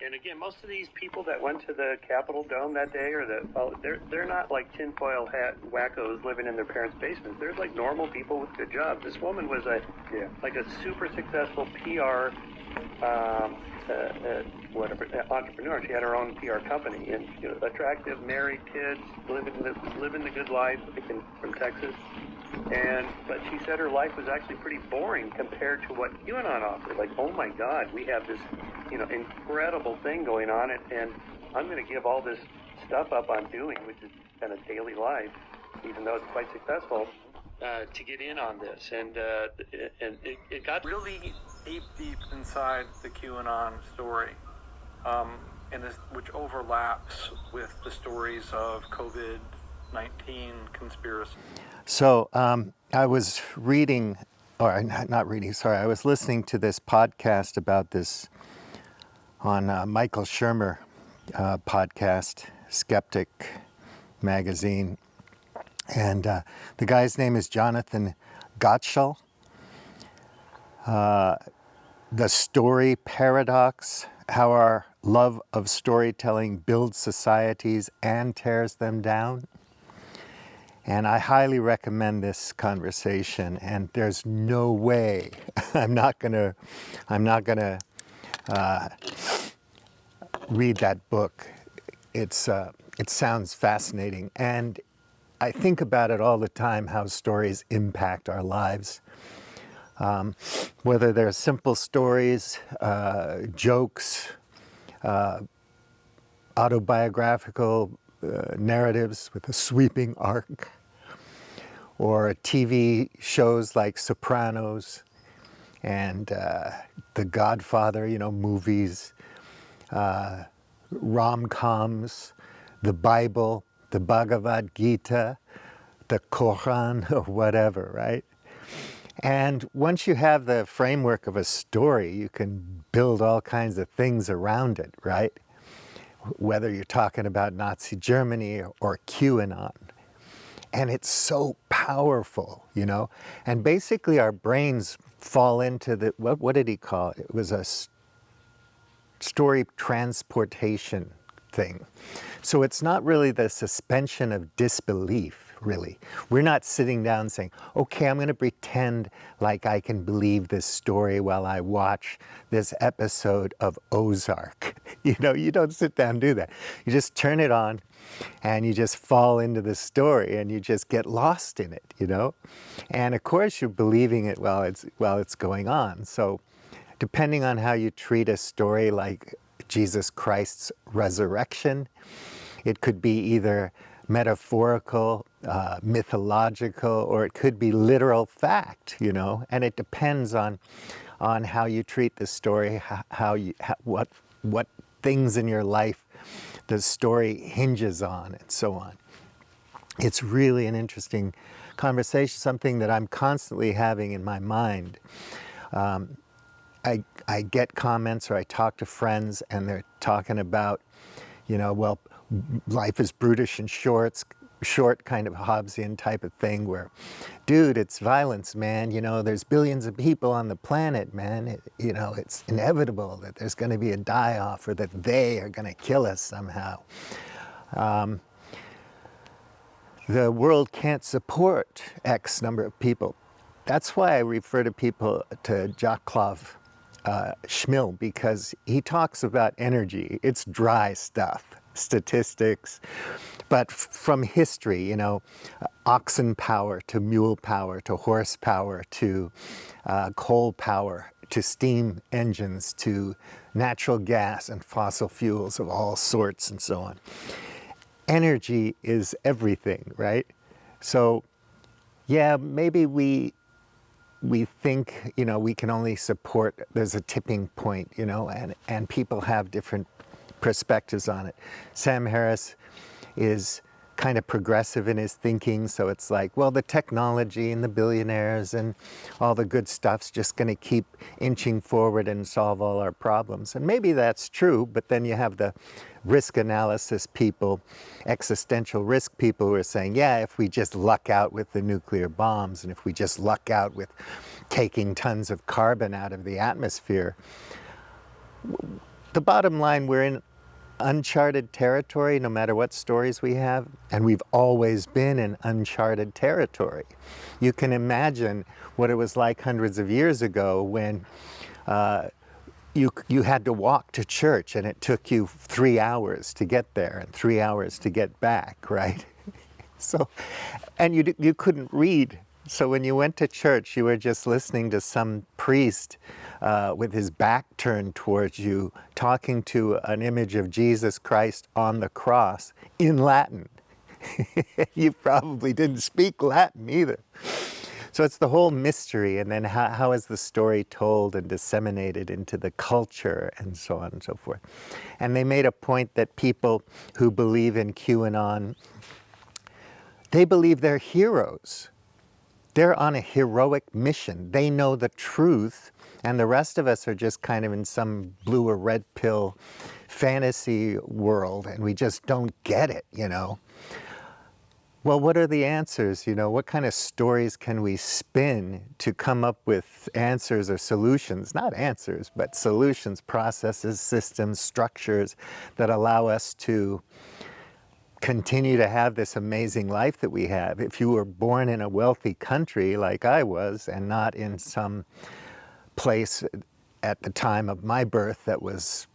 And again, most of these people that went to the Capitol Dome that day, they're not like tinfoil hat wackos living in their parents' basements. They're like normal people with good jobs. This woman was a super successful PR entrepreneur. She had her own PR company, and attractive, married, kids, living the good life, from Texas. But she said her life was actually pretty boring compared to what QAnon offered. Like, oh my God, we have this, incredible thing going on, and I'm going to give all this stuff up I'm doing, which is kind of daily life, even though it's quite successful, to get in on this. And it got really deep inside the QAnon story, which overlaps with the stories of COVID-19 conspiracy. So I was reading, or not reading, sorry, I was listening to this podcast about this on Michael Shermer podcast, Skeptic magazine. And the guy's name is Jonathan Gottschall. The Story Paradox, How Our Love of Storytelling Builds Societies and Tears Them Down. And I highly recommend this conversation, and there's no way I'm not gonna read that book. It sounds fascinating, and I think about it all the time, how stories impact our lives. Whether they're simple stories, jokes, autobiographical narratives with a sweeping arc, or TV shows like Sopranos and The Godfather, movies, rom-coms, the Bible, the Bhagavad Gita, the Quran, or whatever, right? And once you have the framework of a story, you can build all kinds of things around it, right? Whether you're talking about Nazi Germany or QAnon. And it's so powerful, And basically our brains fall into what did he call it? It was a story transportation thing. So it's not really the suspension of disbelief, really. We're not sitting down saying, okay, I'm going to pretend like I can believe this story while I watch this episode of Ozark. You don't sit down and do that. You just turn it on and you just fall into the story and you just get lost in it, And of course you're believing it while it's going on. So depending on how you treat a story like Jesus Christ's resurrection, it could be either metaphorical, mythological, or it could be literal fact, And it depends on how you treat the story, what things in your life the story hinges on, and so on. It's really an interesting conversation, something that I'm constantly having in my mind. I get comments, or I talk to friends, and they're talking about, well, life is brutish and short, kind of Hobbesian type of thing where, dude, it's violence, man. There's billions of people on the planet, man. It's inevitable that there's going to be a die-off, or that they are going to kill us somehow. The world can't support X number of people. That's why I refer to people to Vaclav Smil, because he talks about energy. It's dry stuff, statistics, but from history, oxen power to mule power to horsepower to coal power to steam engines to natural gas and fossil fuels of all sorts and so on. Energy is everything, right? So, yeah, maybe we think, we can only support, there's a tipping point, and people have different perspectives on it. Sam Harris is kind of progressive in his thinking, so it's like, well, the technology and the billionaires and all the good stuff's just going to keep inching forward and solve all our problems. And maybe that's true, but then you have the risk analysis people, existential risk people who are saying, yeah, if we just luck out with the nuclear bombs, and if we just luck out with taking tons of carbon out of the atmosphere, the bottom line, we're in uncharted territory no matter what stories we have, and we've always been in uncharted territory. You can imagine what it was like hundreds of years ago when you had to walk to church and it took you 3 hours to get there and 3 hours to get back, right? So, and you couldn't read. So when you went to church, you were just listening to some priest with his back turned towards you, talking to an image of Jesus Christ on the cross in Latin. You probably didn't speak Latin either. So it's the whole mystery, and then how is the story told and disseminated into the culture and so on and so forth. And they made a point that people who believe in QAnon, they believe they're heroes. They're on a heroic mission. They know the truth, and the rest of us are just kind of in some blue or red pill fantasy world, and we just don't get it, you know. Well, what are the answers? You know, what kind of stories can we spin to come up with answers or solutions? Not answers, but solutions, processes, systems, structures that allow us to continue to have this amazing life that we have. If you were born in a wealthy country like I was, and not in some place at the time of my birth that was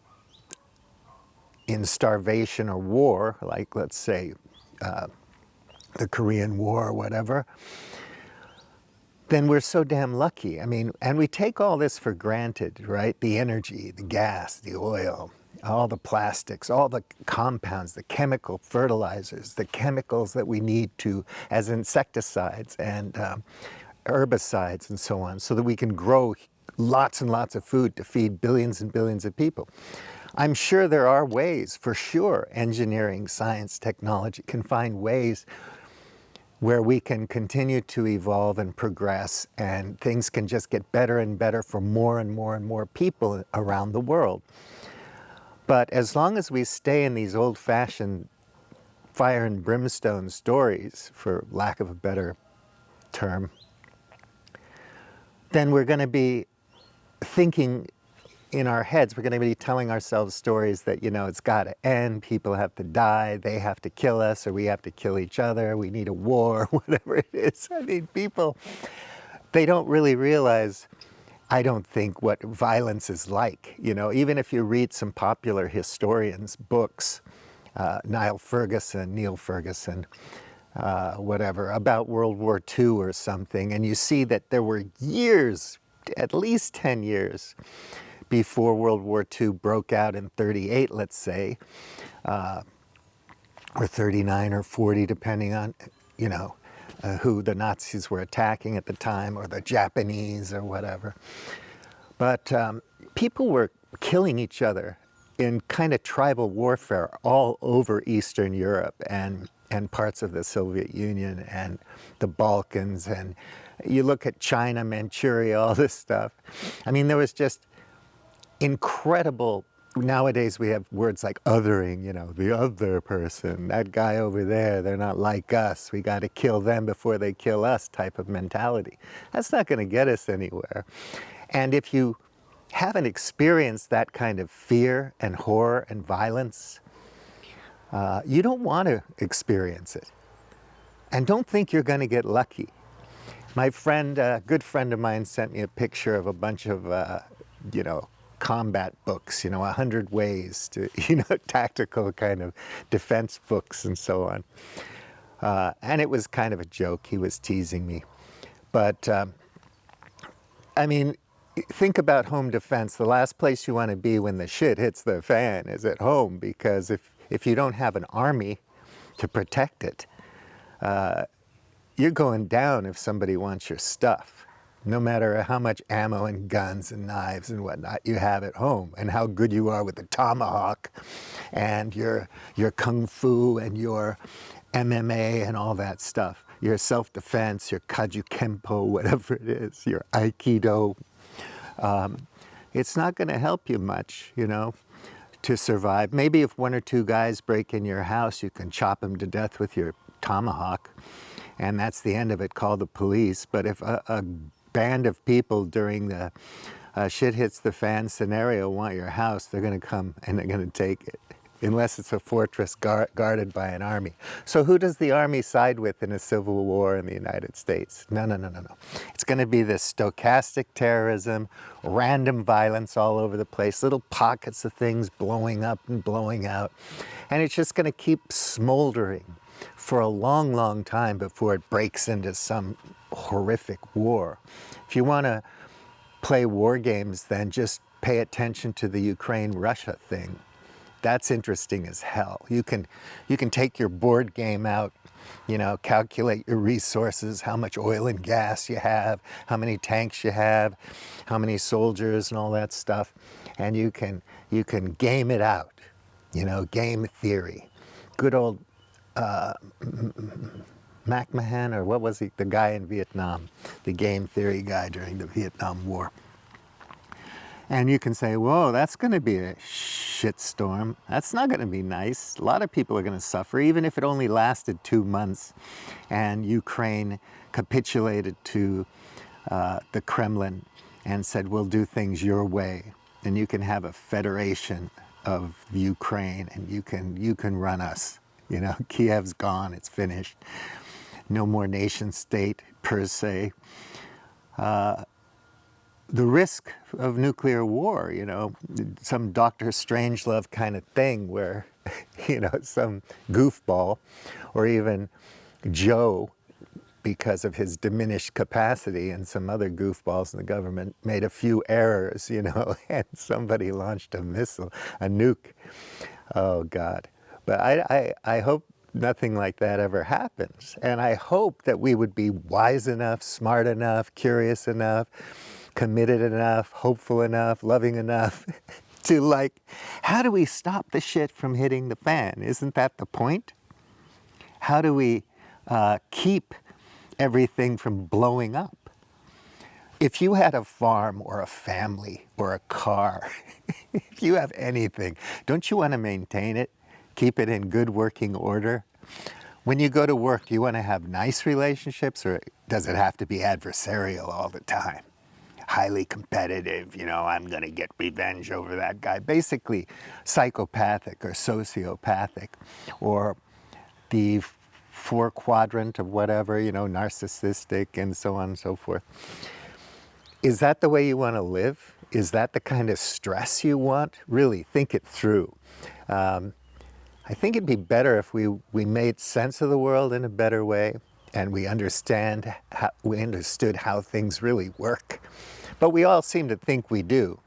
in starvation or war, like let's say the Korean War or whatever, then we're so damn lucky. I mean, and we take all this for granted, right? The energy, the gas, the oil, all the plastics, all the compounds, the chemical fertilizers, the chemicals that we need to, as insecticides and herbicides and so on, so that we can grow lots and lots of food to feed billions and billions of people. I'm sure there are ways, for sure, engineering, science, technology can find ways where we can continue to evolve and progress, and things can just get better and better for more and more and more people around the world. But as long as we stay in these old-fashioned fire and brimstone stories, for lack of a better term, then we're going to be thinking in our heads, we're going to be telling ourselves stories that, you know, it's got to end, people have to die, they have to kill us, or we have to kill each other, we need a war, whatever it is. I mean, people, they don't really realize, I don't think, what violence is like. You know, even if you read some popular historians' books, Neil Ferguson, whatever, about World War II or something, and you see that there were years, at least 10 years, before World War II broke out in 38, let's say, or 39 or 40, depending on, you know, who the Nazis were attacking at the time, or the Japanese or whatever. But people were killing each other in kind of tribal warfare all over Eastern Europe and parts of the Soviet Union and the Balkans. And you look at China, Manchuria, all this stuff. I mean, there was just incredible. Nowadays we have words like othering, you know, the other person, that guy over there, they're not like us, we got to kill them before they kill us type of mentality. That's not going to get us anywhere. And if you haven't experienced that kind of fear and horror and violence, you don't want to experience it. And don't think you're going to get lucky. My friend, a good friend of mine, sent me a picture of a bunch of, you know, combat books, you know, 100 ways to, you know, tactical kind of defense books and so on. And it was kind of a joke. He was teasing me. But, I mean, think about home defense. The last place you want to be when the shit hits the fan is at home, because if you don't have an army to protect it, you're going down if somebody wants your stuff. No matter how much ammo and guns and knives and whatnot you have at home, and how good you are with the tomahawk and your kung fu and your MMA and all that stuff, your self-defense, your kaju kempo, whatever it is, your aikido, it's not going to help you much, you know, to survive. Maybe if one or two guys break in your house, you can chop them to death with your tomahawk, and that's the end of it. Call the police. But if a band of people during the shit hits the fan scenario, want your house, they're going to come and they're going to take it. Unless it's a fortress guarded by an army. So who does the army side with in a civil war in the United States? No, no, no, no, no. It's going to be this stochastic terrorism, random violence all over the place, little pockets of things blowing up and blowing out. And it's just going to keep smoldering for a long, long time before it breaks into some horrific war. If you want to play war games, then just pay attention to the Ukraine-Russia thing. That's interesting as hell. You can take your board game out, you know, calculate your resources, how much oil and gas you have, how many tanks you have, how many soldiers and all that stuff, and you can game it out, you know, game theory. Good old McMahon, or what was he, the guy in Vietnam, the game theory guy during the Vietnam War. And you can say, whoa, that's going to be a shitstorm. That's not going to be nice. A lot of people are going to suffer, even if it only lasted 2 months and Ukraine capitulated to the Kremlin and said, we'll do things your way. And you can have a federation of Ukraine and you can run us. You know, Kiev's gone, it's finished. No more nation state per se. The risk of nuclear war, you know, some Dr. Strangelove kind of thing where, you know, some goofball or even Joe, because of his diminished capacity, and some other goofballs in the government made a few errors, you know, and somebody launched a missile, a nuke. Oh, God. But I hope nothing like that ever happens. And I hope that we would be wise enough, smart enough, curious enough, committed enough, hopeful enough, loving enough to, like, how do we stop the shit from hitting the fan? Isn't that the point? How do we keep everything from blowing up? If you had a farm or a family or a car, if you have anything, don't you want to maintain it? Keep it in good working order? When you go to work, do you want to have nice relationships, or does it have to be adversarial all the time? Highly competitive, you know, I'm going to get revenge over that guy. Basically psychopathic or sociopathic, or the quadrant of whatever, you know, narcissistic and so on and so forth. Is that the way you want to live? Is that the kind of stress you want? Really, think it through. I think it'd be better if we made sense of the world in a better way, and we understood how things really work. But we all seem to think we do.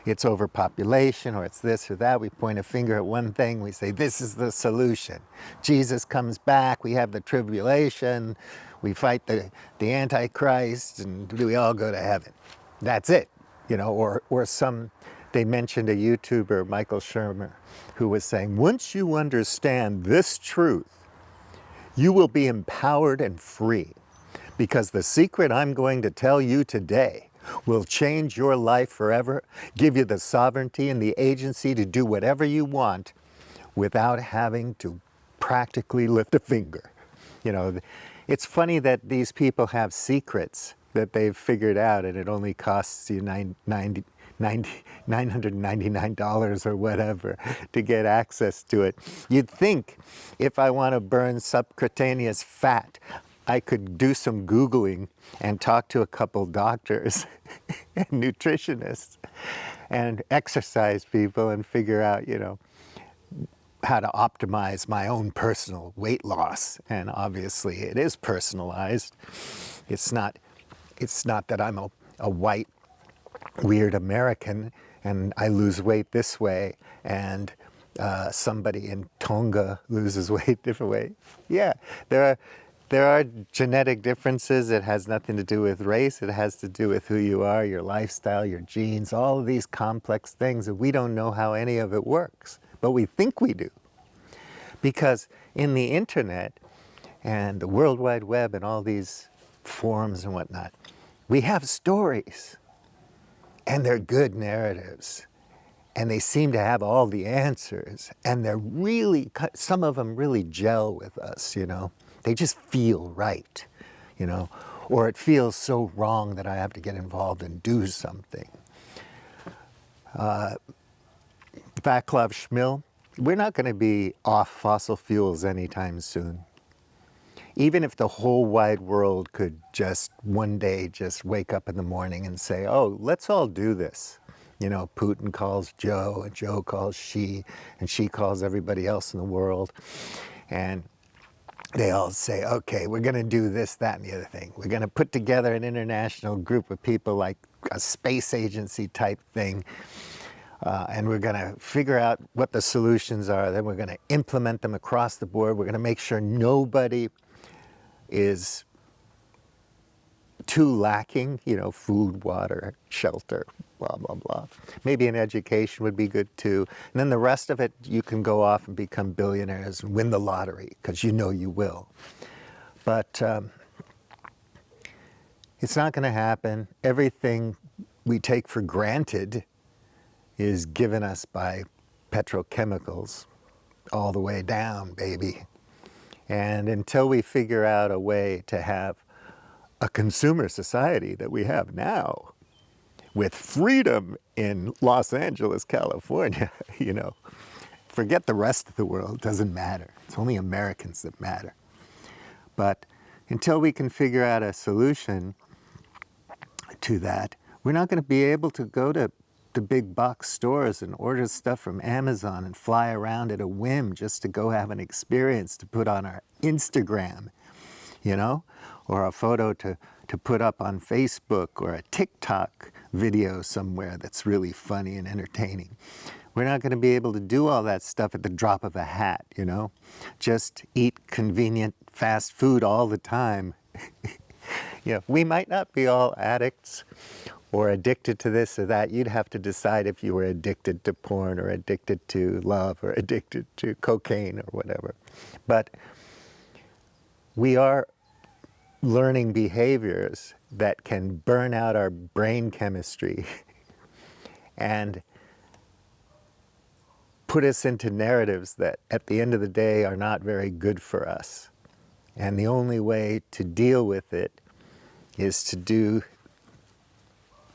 It's overpopulation, or it's this or that. We point a finger at one thing, we say, this is the solution. Jesus comes back, we have the tribulation, we fight the Antichrist, and we all go to heaven. That's it. You know, or they mentioned a YouTuber, Michael Shermer, who was saying, once you understand this truth, you will be empowered and free, because the secret I'm going to tell you today will change your life forever, give you the sovereignty and the agency to do whatever you want without having to practically lift a finger. You know, it's funny that these people have secrets that they've figured out, and it only costs you $999 or whatever to get access to it. You'd think if I want to burn subcutaneous fat, I could do some Googling and talk to a couple doctors and nutritionists and exercise people and figure out, you know, how to optimize my own personal weight loss. And obviously it is personalized. It's not that I'm a white, weird American and I lose weight this way and somebody in Tonga loses weight different way. Yeah, there are genetic differences. It has nothing to do with race. It has to do with who you are, your lifestyle, your genes, all of these complex things, and we don't know how any of it works, but we think we do. Because in the internet and the World Wide Web and all these forums and whatnot, we have stories, and they're good narratives, and they seem to have all the answers, and they're really, some of them really gel with us, you know. They just feel right, you know, or it feels so wrong that I have to get involved and do something. Vaclav Smil, we're not going to be off fossil fuels anytime soon. Even if the whole wide world could just one day just wake up in the morning and say, oh, let's all do this. You know, Putin calls Joe, and Joe calls she, and she calls everybody else in the world. And they all say, okay, we're going to do this, that, and the other thing. We're going to put together an international group of people like a space agency type thing. And we're going to figure out what the solutions are. Then we're going to implement them across the board. We're going to make sure nobody is too lacking, you know, food, water, shelter, blah, blah, blah. Maybe an education would be good too. And then the rest of it, you can go off and become billionaires and win the lottery, because you know you will. But it's not going to happen. Everything we take for granted is given us by petrochemicals all the way down, baby. And until we figure out a way to have a consumer society that we have now, with freedom in Los Angeles, California, you know, forget the rest of the world, it doesn't matter. It's only Americans that matter. But until we can figure out a solution to that, we're not going to be able to go to the big box stores and order stuff from Amazon and fly around at a whim just to go have an experience to put on our Instagram, you know, or a photo to put up on Facebook, or a TikTok video somewhere that's really funny and entertaining. We're not going to be able to do all that stuff at the drop of a hat, you know, just eat convenient fast food all the time. You know, we might not be all addicts or addicted to this or that. You'd have to decide if you were addicted to porn or addicted to love or addicted to cocaine or whatever. But we are learning behaviors that can burn out our brain chemistry and put us into narratives that at the end of the day are not very good for us. And the only way to deal with it is to do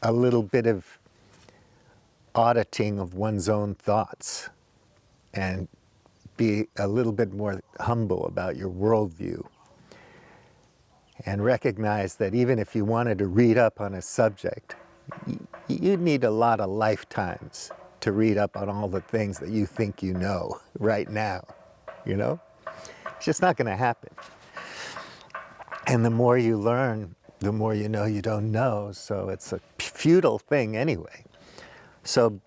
a little bit of auditing of one's own thoughts and be a little bit more humble about your worldview, and recognize that even if you wanted to read up on a subject, you'd need a lot of lifetimes to read up on all the things that you think you know right now, you know? It's just not going to happen. And the more you learn, the more you know you don't know, so it's a futile thing anyway. So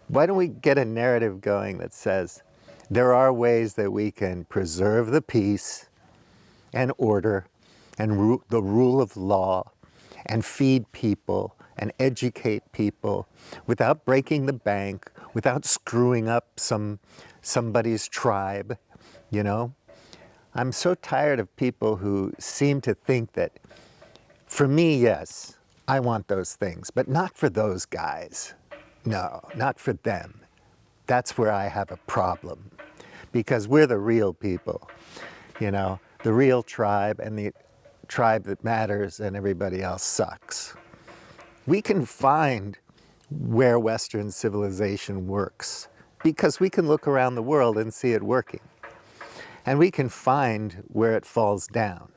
why don't we get a narrative going that says there are ways that we can preserve the peace and order and the rule of law and feed people and educate people without breaking the bank, without screwing up somebody's tribe, you know? I'm so tired of people who seem to think that, for me, yes, I want those things, but not for those guys. No, not for them. That's where I have a problem, because we're the real people, you know, the real tribe, and the tribe that matters, and everybody else sucks. We can find where Western civilization works because we can look around the world and see it working. And we can find where it falls down.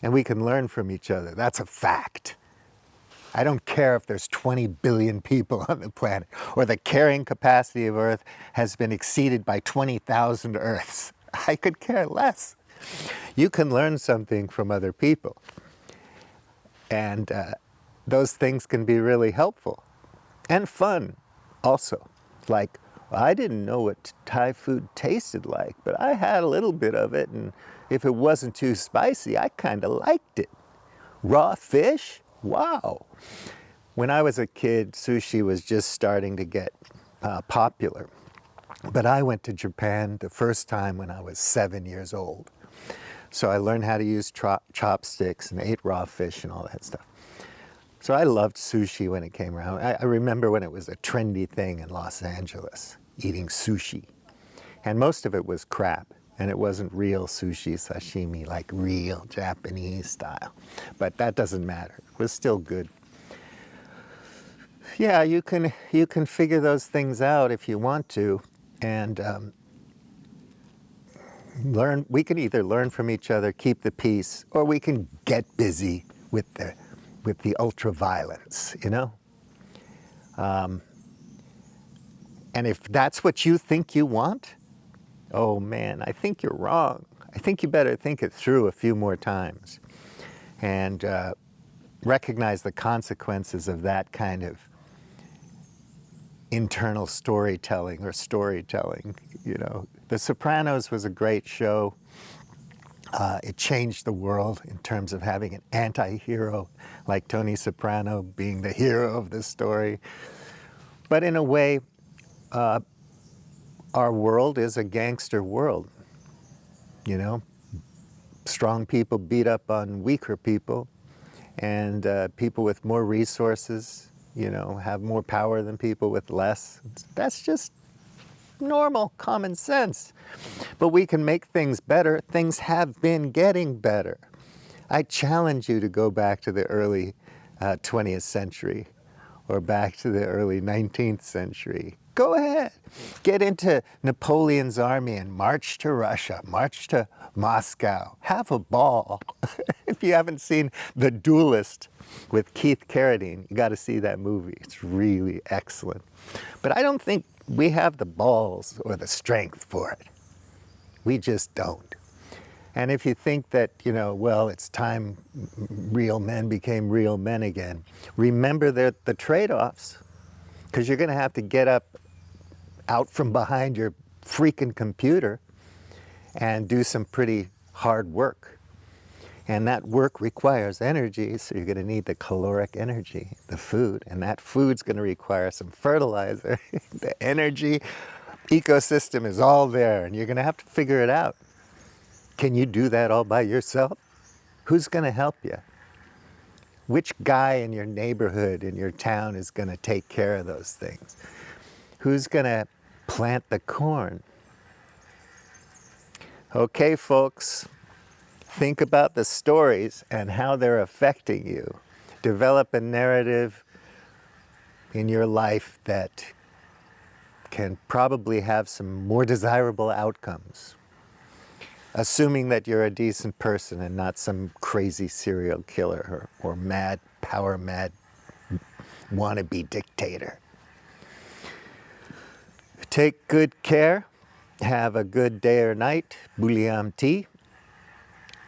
And we can learn from each other. That's a fact. I don't care if there's 20 billion people on the planet, or the carrying capacity of Earth has been exceeded by 20,000 Earths. I could care less. You can learn something from other people. And those things can be really helpful and fun also. Like, well, I didn't know what Thai food tasted like, but I had a little bit of it, and if it wasn't too spicy, I kind of liked it. Raw fish? Wow. When I was a kid, sushi was just starting to get popular. But I went to Japan the first time when I was 7 years old. So I learned how to use chopsticks and ate raw fish and all that stuff. So I loved sushi when it came around. I remember when it was a trendy thing in Los Angeles, eating sushi. And most of it was crap, and it wasn't real sushi, sashimi, like real Japanese style. But that doesn't matter. It was still good. Yeah, you can figure those things out if you want to, and learn. We can either learn from each other, keep the peace, or we can get busy with the ultra violence. And if that's what you think you want, oh man, I think you're wrong. I think you better think it through a few more times and recognize the consequences of that kind of internal storytelling or storytelling. The Sopranos was a great show. It changed the world in terms of having an anti-hero like Tony Soprano being the hero of the story. But in a way, our world is a gangster world. Strong people beat up on weaker people, and people with more resources, have more power than people with less. That's just normal common sense. But we can make things better. Things have been getting better. I challenge you to go back to the early 20th century or back to the early 19th century. Go ahead. Get into Napoleon's army and march to Russia, march to Moscow. Have a ball. If you haven't seen The Duelist with Keith Carradine, you got to see that movie. It's really excellent. But I don't think we have the balls or the strength for it. We just don't. And if you think that, well, it's time real men became real men again, remember the trade-offs, because you're going to have to get up out from behind your freaking computer and do some pretty hard work. And that work requires energy, so you're going to need the caloric energy, the food, and that food's going to require some fertilizer. The energy ecosystem is all there, and you're going to have to figure it out. Can you do that all by yourself? Who's going to help you? Which guy in your neighborhood, in your town, is going to take care of those things? Who's going to plant the corn? Okay, folks, think about the stories and how they're affecting you. Develop a narrative in your life that can probably have some more desirable outcomes, assuming that you're a decent person and not some crazy serial killer or mad, power-mad wannabe dictator. Take good care. Have a good day or night. Bulliam tea.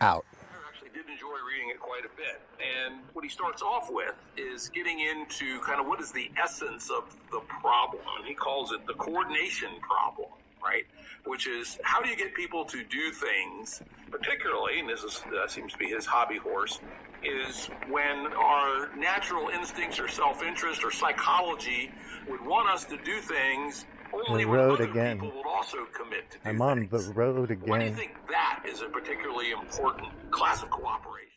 Out. I actually did enjoy reading it quite a bit. And what he starts off with is getting into kind of what is the essence of the problem. And he calls it the coordination problem, right? Which is, how do you get people to do things, particularly, and this seems to be his hobby horse, is when our natural instincts or self-interest or psychology would want us to do things only when other people would also commit to do things. I'm on the road again. Why do you think that is a particularly important class of cooperation?